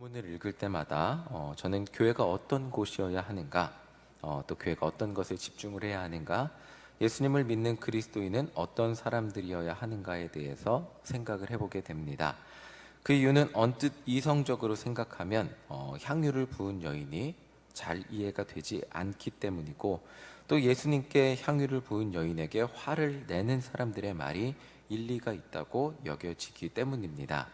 본문을 읽을 때마다 저는 교회가 어떤 곳이어야 하는가, 또 교회가 어떤 것에 집중을 해야 하는가, 예수님을 믿는 그리스도인은 어떤 사람들이어야 하는가에 대해서 생각을 해보게 됩니다. 그 이유는 언뜻 이성적으로 생각하면 향유를 부은 여인이 잘 이해가 되지 않기 때문이고, 또 예수님께 향유를 부은 여인에게 화를 내는 사람들의 말이 일리가 있다고 여겨지기 때문입니다.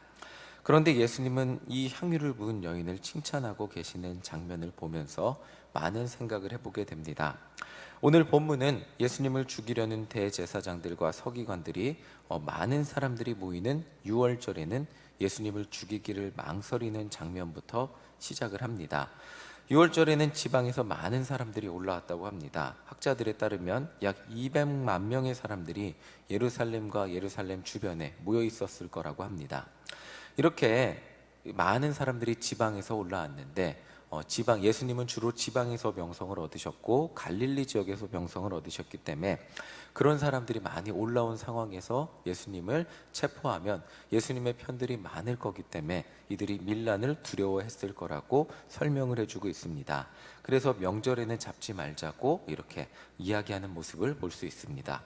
그런데 예수님은 이 향유를 부은 여인을 칭찬하고 계시는 장면을 보면서 많은 생각을 해보게 됩니다. 오늘 본문은 예수님을 죽이려는 대제사장들과 서기관들이 많은 사람들이 모이는 유월절에는 예수님을 죽이기를 망설이는 장면부터 시작을 합니다. 유월절에는 지방에서 많은 사람들이 올라왔다고 합니다. 학자들에 따르면 약 200만 명의 사람들이 예루살렘과 예루살렘 주변에 모여 있었을 거라고 합니다. 이렇게 많은 사람들이 지방에서 올라왔는데 예수님은 주로 지방에서 명성을 얻으셨고 갈릴리 지역에서 명성을 얻으셨기 때문에 그런 사람들이 많이 올라온 상황에서 예수님을 체포하면 예수님의 편들이 많을 거기 때문에 이들이 밀란을 두려워했을 거라고 설명을 해주고 있습니다. 그래서 명절에는 잡지 말자고 이렇게 이야기하는 모습을 볼 수 있습니다.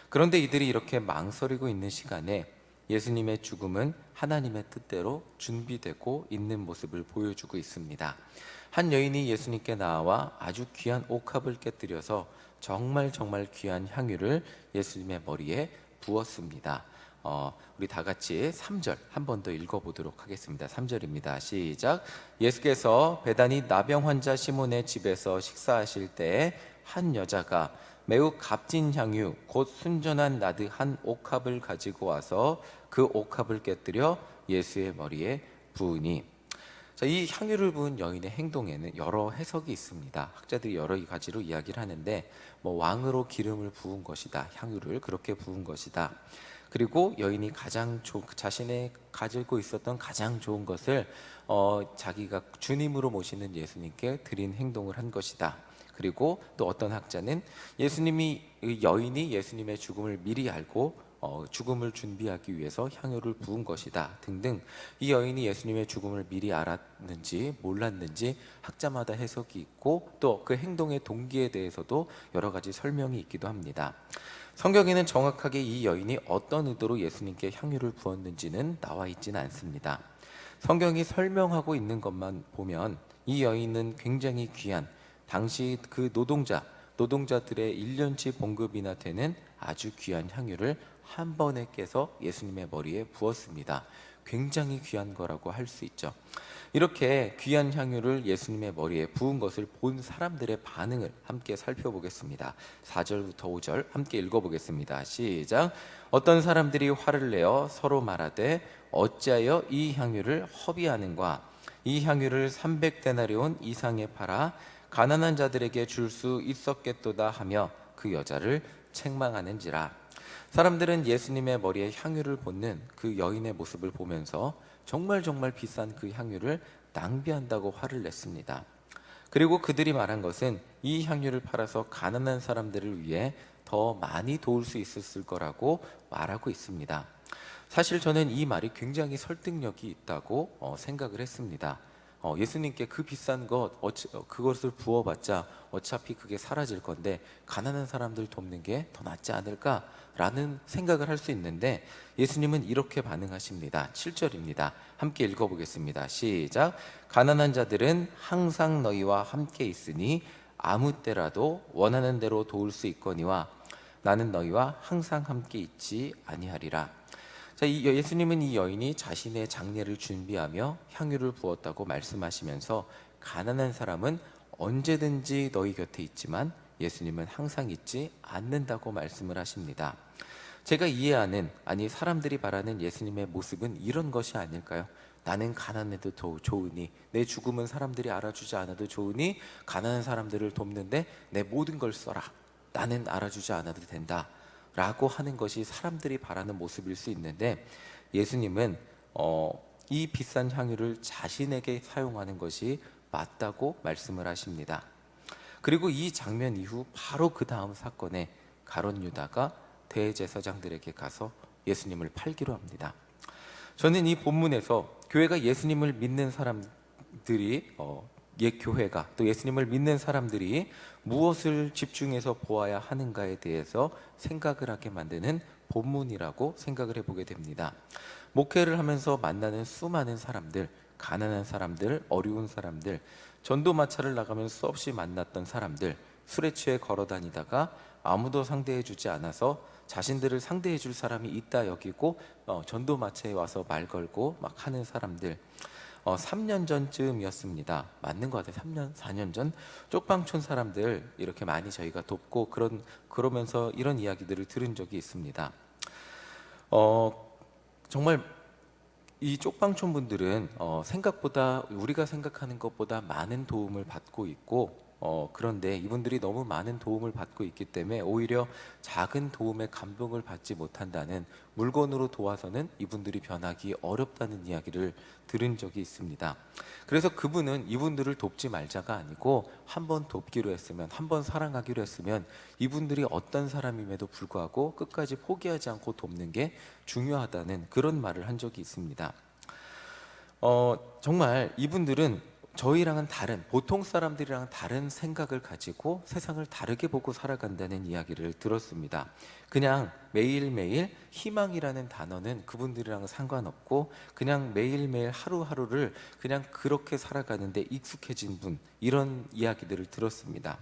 그런데 이들이 이렇게 망설이고 있는 시간에 예수님의 죽음은 하나님의 뜻대로 준비되고 있는 모습을 보여주고 있습니다. 한 여인이 예수님께 나와 아주 귀한 옥합을 깨뜨려서 정말 귀한 향유를 예수님의 머리에 부었습니다. 우리 다 같이 3절 한 번 더 읽어보도록 하겠습니다. 3절입니다. 시작. 예수께서 베다니 나병 환자 시몬의 집에서 식사하실 때에 한 여자가 매우 값진 향유 곧 순전한 나드 한 옥합을 가지고 와서 그 옥합을 깨뜨려 예수의 머리에 부으니. 자, 이 향유를 부은 여인의 행동에는 여러 해석이 있습니다. 학자들이 여러 가지로 이야기를 하는데 왕으로 기름을 부은 것이다, 향유를 그렇게 부은 것이다. 그리고 여인이 자신의 가지고 있었던 가장 좋은 것을 자기가 주님으로 모시는 예수님께 드린 행동을 한 것이다. 그리고 또 어떤 학자는 여인이 예수님의 죽음을 미리 알고 죽음을 준비하기 위해서 향유를 부은 것이다 등등, 이 여인이 예수님의 죽음을 미리 알았는지 몰랐는지 학자마다 해석이 있고 또 그 행동의 동기에 대해서도 여러 가지 설명이 있기도 합니다. 성경에는 정확하게 이 여인이 어떤 의도로 예수님께 향유를 부었는지는 나와 있지는 않습니다. 성경이 설명하고 있는 것만 보면 이 여인은 굉장히 귀한, 당시 그 노동자들의 1년치 봉급이나 되는 아주 귀한 향유를 한 번에 깨서 예수님의 머리에 부었습니다. 굉장히 귀한 거라고 할 수 있죠. 이렇게 귀한 향유를 예수님의 머리에 부은 것을 본 사람들의 반응을 함께 살펴보겠습니다. 4절부터 5절 함께 읽어보겠습니다. 시작. 어떤 사람들이 화를 내어 서로 말하되 어찌하여 이 향유를 허비하는가? 이 향유를 300데나리온 이상에 팔아 가난한 자들에게 줄 수 있었겠도다 하며 그 여자를 책망하는지라. 사람들은 예수님의 머리에 향유를 붓는 그 여인의 모습을 보면서 정말 비싼 그 향유를 낭비한다고 화를 냈습니다. 그리고 그들이 말한 것은 이 향유를 팔아서 가난한 사람들을 위해 더 많이 도울 수 있었을 거라고 말하고 있습니다. 사실 저는 이 말이 굉장히 설득력이 있다고 생각을 했습니다. 예수님께 그 비싼 그것을 부어봤자 어차피 그게 사라질 건데 가난한 사람들 돕는 게 더 낫지 않을까라는 생각을 할 수 있는데 예수님은 이렇게 반응하십니다. 7절입니다. 함께 읽어보겠습니다. 시작. 가난한 자들은 항상 너희와 함께 있으니 아무 때라도 원하는 대로 도울 수 있거니와 나는 너희와 항상 함께 있지 아니하리라. 자, 예수님은 이 여인이 자신의 장례를 준비하며 향유를 부었다고 말씀하시면서 가난한 사람은 언제든지 너희 곁에 있지만 예수님은 항상 있지 않는다고 말씀을 하십니다. 제가 이해하는, 아니 사람들이 바라는 예수님의 모습은 이런 것이 아닐까요? 나는 가난해도 좋으니, 내 죽음은 사람들이 알아주지 않아도 좋으니 가난한 사람들을 돕는데 내 모든 걸 써라, 나는 알아주지 않아도 된다 라고 하는 것이 사람들이 바라는 모습일 수 있는데 예수님은 이 비싼 향유를 자신에게 사용하는 것이 맞다고 말씀을 하십니다. 그리고 이 장면 이후 바로 그 다음 사건에 가룟 유다가 대제사장들에게 가서 예수님을 팔기로 합니다. 저는 이 본문에서 교회가 예수님을 믿는 사람 우리들이 옛 교회가 또 예수님을 믿는 사람들이 무엇을 집중해서 보아야 하는가에 대해서 생각을 하게 만드는 본문이라고 생각을 해보게 됩니다. 목회를 하면서 만나는 수많은 사람들, 가난한 사람들, 어려운 사람들, 전도 마차를 나가면 수없이 만났던 사람들, 술에 취해 걸어 다니다가 아무도 상대해 주지 않아서 자신들을 상대해 줄 사람이 있다 여기고 전도 마차에 와서 말 걸고 막 하는 사람들, 3년 전쯤이었습니다. 맞는 것 같아요. 3년, 4년 전 쪽방촌 사람들 이렇게 많이 저희가 돕고 그러면서 이런 이야기들을 들은 적이 있습니다. 정말 이 쪽방촌 분들은 생각보다 우리가 생각하는 것보다 많은 도움을 받고 있고 그런데 이분들이 너무 많은 도움을 받고 있기 때문에 오히려 작은 도움에 감동을 받지 못한다는, 물건으로 도와서는 이분들이 변하기 어렵다는 이야기를 들은 적이 있습니다. 그래서 그분은 이분들을 돕지 말자가 아니고 한번 돕기로 했으면, 한번 사랑하기로 했으면 이분들이 어떤 사람임에도 불구하고 끝까지 포기하지 않고 돕는 게 중요하다는 그런 말을 한 적이 있습니다. 정말 이분들은 저희랑은 다른, 보통 사람들이랑 다른 생각을 가지고 세상을 다르게 보고 살아간다는 이야기를 들었습니다. 그냥 매일매일 희망이라는 단어는 그분들이랑 상관없고 그냥 매일매일 하루하루를 그냥 그렇게 살아가는데 익숙해진 분, 이런 이야기들을 들었습니다.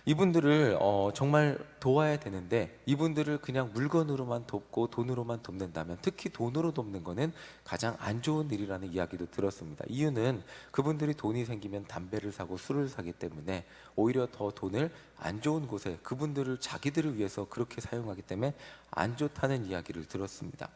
이분들을 정말 도와야 되는데 이분들을 그냥 물건으로만 돕고 돈으로만 돕는다면, 특히 돈으로 돕는 거는 가장 안 좋은 일이라는 이야기도 들었습니다. 이유는 그분들이 돈이 생기면 담배를 사고 술을 사기 때문에 오히려 더 돈을 안 좋은 곳에, 그분들을 자기들을 위해서 그렇게 사용하기 때문에 안 좋다는 이야기를 들었습니다.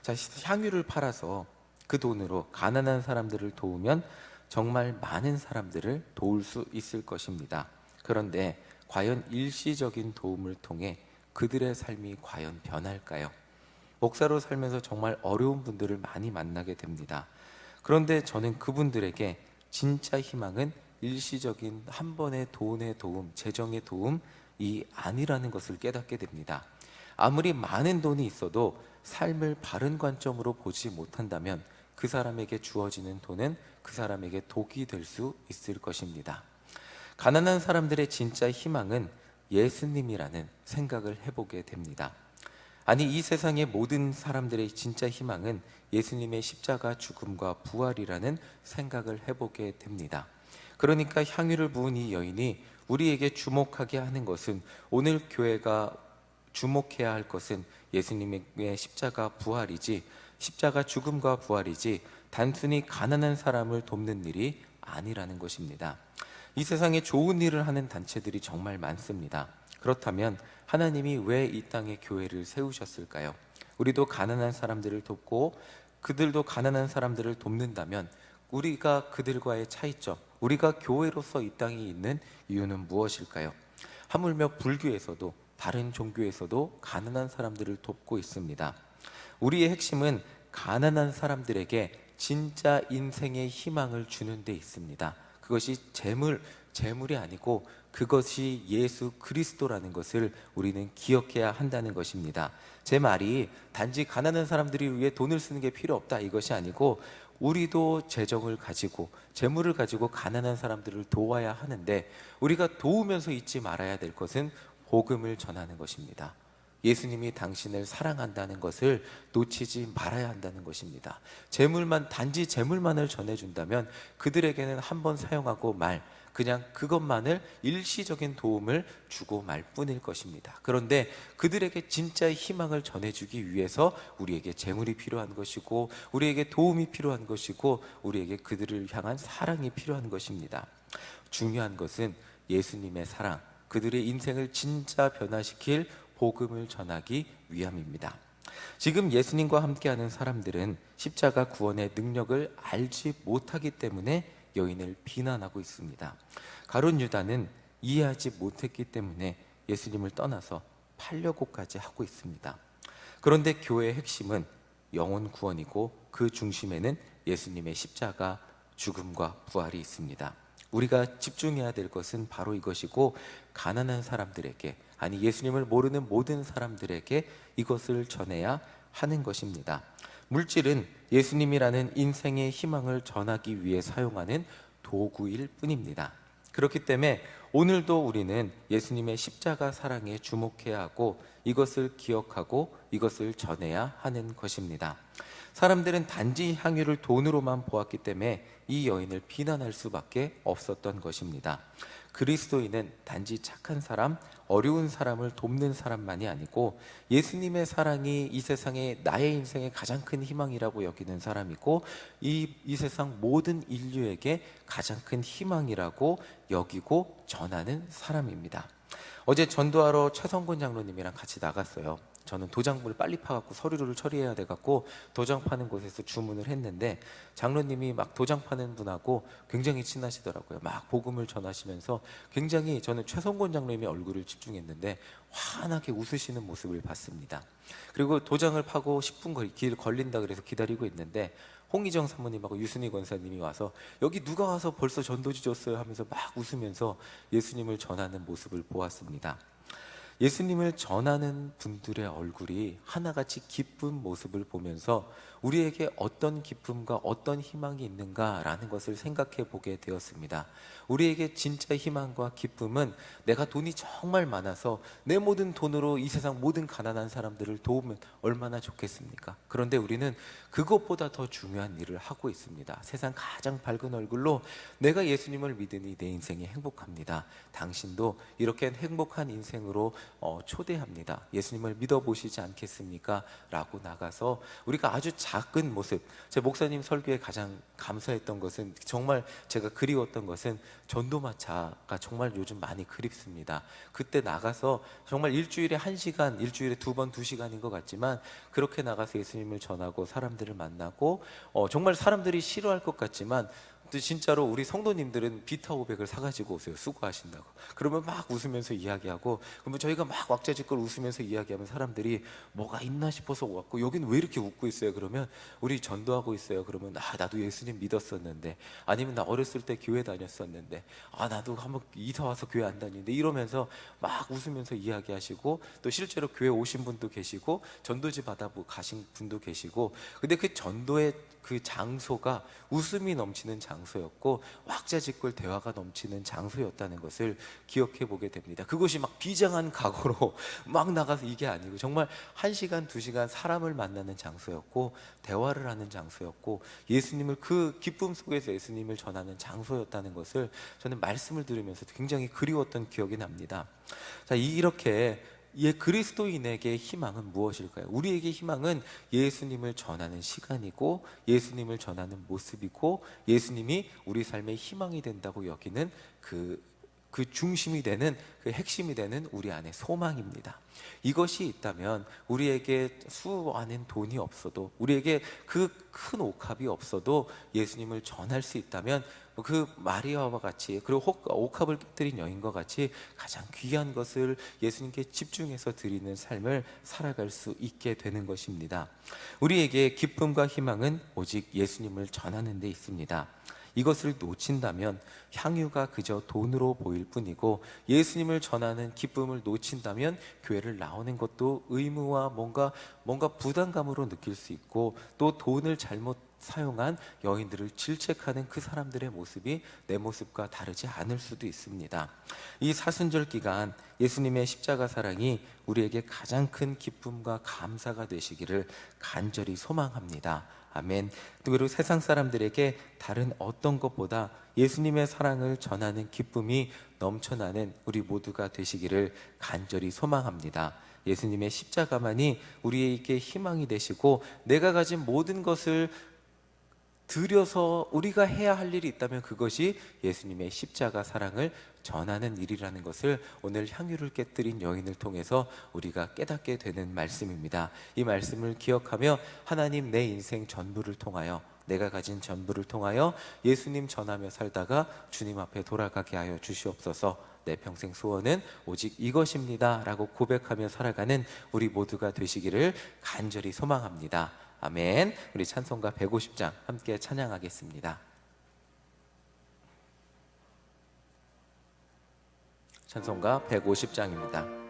자, 향유를 팔아서 그 돈으로 가난한 사람들을 도우면 정말 많은 사람들을 도울 수 있을 것입니다. 그런데 과연 일시적인 도움을 통해 그들의 삶이 과연 변할까요? 목사로 살면서 정말 어려운 분들을 많이 만나게 됩니다. 그런데 저는 그분들에게 진짜 희망은 일시적인 한 번의 돈의 도움, 재정의 도움이 아니라는 것을 깨닫게 됩니다. 아무리 많은 돈이 있어도 삶을 바른 관점으로 보지 못한다면 그 사람에게 주어지는 돈은 그 사람에게 독이 될 수 있을 것입니다. 가난한 사람들의 진짜 희망은 예수님이라는 생각을 해보게 됩니다. 아니, 이 세상의 모든 사람들의 진짜 희망은 예수님의 십자가 죽음과 부활이라는 생각을 해보게 됩니다. 그러니까 향유를 부은 이 여인이 우리에게 주목하게 하는 것은, 오늘 교회가 주목해야 할 것은 예수님의 십자가 부활이지, 십자가 죽음과 부활이지 단순히 가난한 사람을 돕는 일이 아니라는 것입니다. 이 세상에 좋은 일을 하는 단체들이 정말 많습니다. 그렇다면 하나님이 왜 이 땅에 교회를 세우셨을까요? 우리도 가난한 사람들을 돕고 그들도 가난한 사람들을 돕는다면 우리가 그들과의 차이점, 우리가 교회로서 이 땅에 있는 이유는 무엇일까요? 하물며 불교에서도 다른 종교에서도 가난한 사람들을 돕고 있습니다. 우리의 핵심은 가난한 사람들에게 진짜 인생의 희망을 주는 데 있습니다. 그것이 재물이 아니고 그것이 예수 그리스도라는 것을 우리는 기억해야 한다는 것입니다. 제 말이 단지 가난한 사람들이 위해 돈을 쓰는 게 필요 없다, 이것이 아니고 우리도 재정을 가지고 재물을 가지고 가난한 사람들을 도와야 하는데, 우리가 도우면서 잊지 말아야 될 것은 복음을 전하는 것입니다. 예수님이 당신을 사랑한다는 것을 놓치지 말아야 한다는 것입니다. 단지 재물만을 전해준다면 그들에게는 한번 사용하고 그냥 그것만을 일시적인 도움을 주고 말 뿐일 것입니다. 그런데 그들에게 진짜의 희망을 전해주기 위해서 우리에게 재물이 필요한 것이고, 우리에게 도움이 필요한 것이고, 우리에게 그들을 향한 사랑이 필요한 것입니다. 중요한 것은 예수님의 사랑, 그들의 인생을 진짜 변화시킬 복음을 전하기 위함입니다. 지금 예수님과 함께하는 사람들은 십자가 구원의 능력을 알지 못하기 때문에 여인을 비난하고 있습니다. 가룟 유다는 이해하지 못했기 때문에 예수님을 떠나서 팔려고까지 하고 있습니다. 그런데 교회의 핵심은 영혼 구원이고 그 중심에는 예수님의 십자가 죽음과 부활이 있습니다. 우리가 집중해야 될 것은 바로 이것이고, 가난한 사람들에게, 아니 예수님을 모르는 모든 사람들에게 이것을 전해야 하는 것입니다. 물질은 예수님이라는 인생의 희망을 전하기 위해 사용하는 도구일 뿐입니다. 그렇기 때문에 오늘도 우리는 예수님의 십자가 사랑에 주목해야 하고 이것을 기억하고 이것을 전해야 하는 것입니다. 사람들은 단지 향유를 돈으로만 보았기 때문에 이 여인을 비난할 수밖에 없었던 것입니다. 그리스도인은 단지 착한 사람, 어려운 사람을 돕는 사람만이 아니고 예수님의 사랑이 이 세상에 나의 인생의 가장 큰 희망이라고 여기는 사람이고 이 세상 모든 인류에게 가장 큰 희망이라고 여기고 전하는 사람입니다. 어제 전도하러 최성곤 장로님이랑 같이 나갔어요. 저는 도장부를 빨리 파갖고 서류를 처리해야 돼갖고 도장 파는 곳에서 주문을 했는데 장로님이 막 도장 파는 분하고 굉장히 친하시더라고요. 막 복음을 전하시면서 굉장히 저는 최성곤 장로님의 얼굴을 집중했는데 환하게 웃으시는 모습을 봤습니다. 그리고 도장을 파고 10분 길 걸린다 그래서 기다리고 있는데 홍희정 사모님하고 유순희 권사님이 와서 여기 누가 와서 벌써 전도지 줬어요 하면서 막 웃으면서 예수님을 전하는 모습을 보았습니다. 예수님을 전하는 분들의 얼굴이 하나같이 기쁜 모습을 보면서 우리에게 어떤 기쁨과 어떤 희망이 있는가라는 것을 생각해 보게 되었습니다. 우리에게 진짜 희망과 기쁨은 내가 돈이 정말 많아서 내 모든 돈으로 이 세상 모든 가난한 사람들을 도우면 얼마나 좋겠습니까? 그런데 우리는 그것보다 더 중요한 일을 하고 있습니다. 세상 가장 밝은 얼굴로 내가 예수님을 믿으니 내 인생이 행복합니다. 당신도 이렇게 행복한 인생으로 초대합니다. 예수님을 믿어보시지 않겠습니까? 라고 나가서 우리가 아주 작은 모습, 제 목사님 설교에 가장 감사했던 것은 정말 제가 그리웠던 것은 전도마차가 정말 요즘 많이 그립습니다. 그때 나가서 정말 일주일에 1시간, 일주일에 2번 2시간인 것 같지만 그렇게 나가서 예수님을 전하고 사람들을 만나고 정말 사람들이 싫어할 것 같지만 진짜로 우리 성도님들은 비타 500을 사가지고 오세요. 수고하신다고. 그러면 막 웃으면서 이야기하고 그러면 저희가 막 왁자지껄 웃으면서 이야기하면 사람들이 뭐가 있나 싶어서 왔고 여기는 왜 이렇게 웃고 있어요? 그러면 우리 전도하고 있어요. 그러면 나도 예수님 믿었었는데 아니면 나 어렸을 때 교회 다녔었는데 나도 한번 이사 와서 교회 안 다니는데 이러면서 막 웃으면서 이야기하시고 또 실제로 교회 오신 분도 계시고 전도지 받아 가신 분도 계시고 근데 그 전도의 그 장소가 웃음이 넘치는 장소였고 왁자지껄 대화가 넘치는 장소였다는 것을 기억해 보게 됩니다. 그것이 막 비장한 각오로 막 나가서 이게 아니고 정말 1시간, 2시간 사람을 만나는 장소였고 대화를 하는 장소였고 예수님을 그 기쁨 속에서 예수님을 전하는 장소였다는 것을 저는 말씀을 들으면서 굉장히 그리웠던 기억이 납니다. 자, 이렇게 그리스도인에게 희망은 무엇일까요? 우리에게 희망은 예수님을 전하는 시간이고 예수님을 전하는 모습이고 예수님이 우리 삶의 희망이 된다고 여기는 그 중심이 되는 그 핵심이 되는 우리 안의 소망입니다. 이것이 있다면 우리에게 수많은 돈이 없어도 우리에게 그 큰 옥합이 없어도 예수님을 전할 수 있다면 그 마리아와 같이 그리고 옥합을 깨뜨린 여인과 같이 가장 귀한 것을 예수님께 집중해서 드리는 삶을 살아갈 수 있게 되는 것입니다. 우리에게 기쁨과 희망은 오직 예수님을 전하는 데 있습니다. 이것을 놓친다면 향유가 그저 돈으로 보일 뿐이고 예수님을 전하는 기쁨을 놓친다면 교회를 나오는 것도 의무와 뭔가 부담감으로 느낄 수 있고 또 돈을 잘못 사용한 여인들을 질책하는 그 사람들의 모습이 내 모습과 다르지 않을 수도 있습니다. 이 사순절 기간 예수님의 십자가 사랑이 우리에게 가장 큰 기쁨과 감사가 되시기를 간절히 소망합니다. 아멘. 그리고 세상 사람들에게 다른 어떤 것보다 예수님의 사랑을 전하는 기쁨이 넘쳐나는 우리 모두가 되시기를 간절히 소망합니다. 예수님의 십자가만이 우리에게 희망이 되시고 내가 가진 모든 것을 들여서 우리가 해야 할 일이 있다면 그것이 예수님의 십자가 사랑을 전하는 일이라는 것을 오늘 향유를 깨뜨린 여인을 통해서 우리가 깨닫게 되는 말씀입니다. 이 말씀을 기억하며 하나님 내 인생 전부를 통하여 내가 가진 전부를 통하여 예수님 전하며 살다가 주님 앞에 돌아가게 하여 주시옵소서. 내 평생 소원은 오직 이것입니다 라고 고백하며 살아가는 우리 모두가 되시기를 간절히 소망합니다. 아멘. 우리 찬송가 150장 함께 찬양하겠습니다. 찬송가 150장입니다.